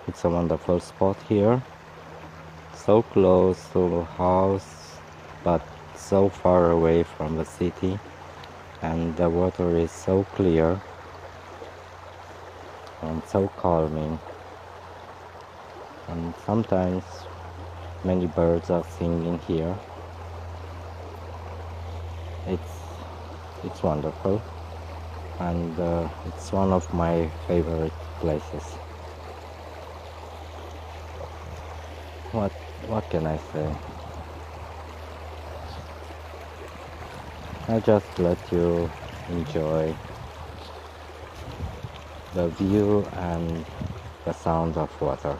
It's a wonderful spot here, so close to the house, but so far away from the city, and the water is so clear and so calming, and sometimes many birds are singing here. It's wonderful, and it's one of my favorite places. What can I say? I just let you enjoy the view and the sound of water.